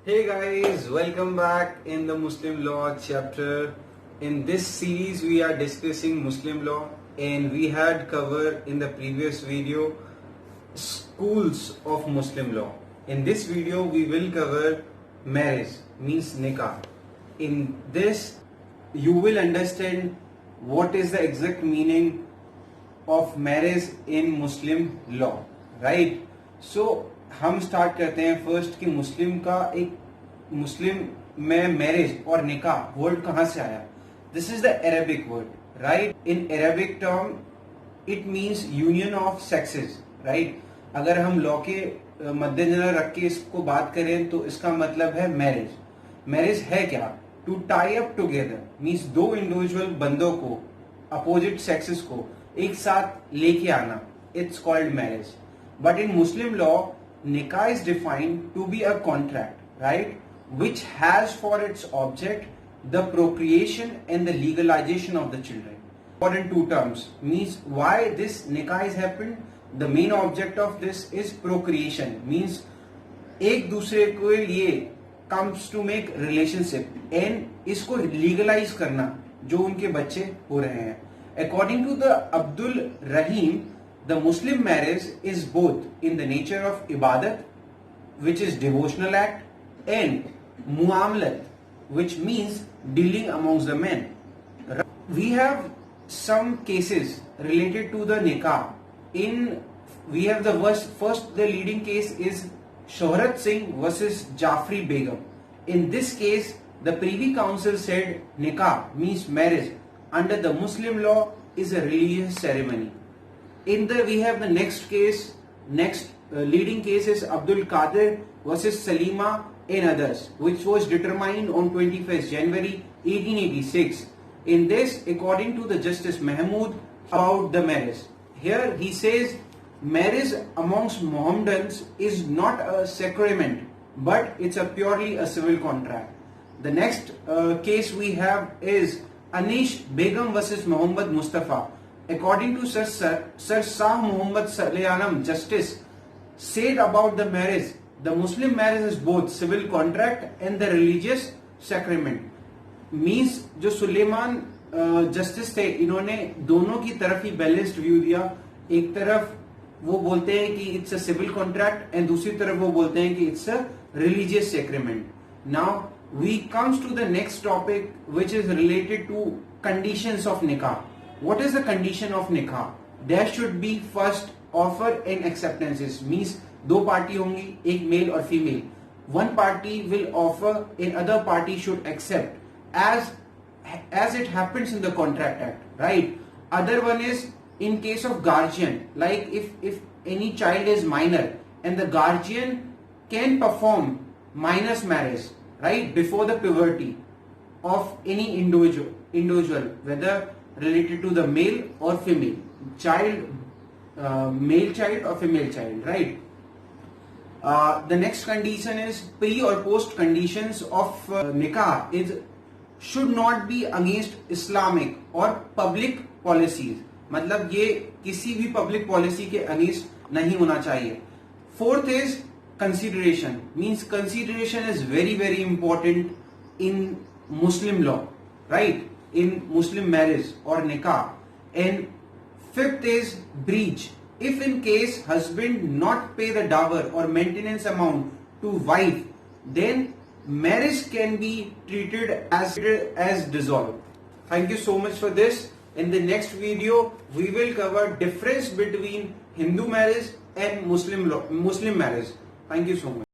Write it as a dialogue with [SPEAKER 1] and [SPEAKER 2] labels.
[SPEAKER 1] Hey guys, welcome back in the Muslim law chapter. In this series we are discussing Muslim law, and we had covered in the previous video schools of Muslim law. In this video we will cover marriage, means nikah. In this you will understand what is the exact meaning of marriage in Muslim law, right? So हम start करते हैं first कि मुस्लिम में marriage और निकाह word कहां से आया. This is the Arabic word, right. In Arabic term it means union of sexes, right. अगर हम लॉ के मद्देनजर रख के इसको बात करें तो इसका मतलब है मैरिज. मैरिज है क्या? To tie up together means दो इंडिविजुअल बंदों को, अपोजिट सेक्सेस को एक साथ लेके आना. It's called marriage. But in Muslim law nikah is defined to be a contract, right, which has for its object the procreation and the legalization of the children. Important two terms means why this nikah is happened. The main object of this is procreation, means एक दूसरे के लिए comes to make relationship and इसको legalize करना जो उनके बच्चे हो रहे हैं. According to the Abdul Rahim, the Muslim marriage is both in the nature of ibadat, which is devotional act, and muamalat, which means dealing amongst the men. We have some cases related to the nikah. We have the the leading case is Shoharat Singh versus Jafri Begum. In this case, the Privy Council said nikah means marriage under the Muslim law is a religious ceremony. We have the next leading case is Abdul Kadir versus Salima and others, which was determined on 21st January 1886. In this, according to the Justice Mahmood, about the marriage. Here he says marriage amongst Mohammedans is not a sacrament, but it's a purely a civil contract. The next case we have is Anish Begum versus Mohammad Mustfa. According to Sir Shah Muhammad Salam, Justice said about the marriage, the Muslim marriage is both civil contract and the religious sacrament. Means जो Suleman justice थे, इन्होंने दोनों की तरफ ही balanced view दिया. एक तरफ वो बोलते हैं कि it's a civil contract and दूसरी तरफ वो बोलते हैं कि it's a religious sacrament. Now we comes to the next topic which is related to conditions of nikah. What is the condition of nikah? There should be first offer and acceptances. Means दो party होंगी, एक mail और female. One party will offer and other party should accept as it happens in the contract act, right? Other one is in case of guardian, like if any child is minor and the guardian can perform minor's marriage, right, before the puberty of any individual, whether related to the male or female child, male child or female child, right? The next condition is pre or post conditions of nikah is should not be against Islamic or public policies. मतलब ये किसी भी public policy के against नहीं होना चाहिए. Fourth is consideration, means consideration is very very important in Muslim law, right? In Muslim marriage or nikah. And fifth is breach. If in case husband not pay the dower or maintenance amount to wife, then marriage can be treated as dissolved. Thank you so much for this. In the next video we will cover difference between Hindu marriage and Muslim marriage. Thank you so much.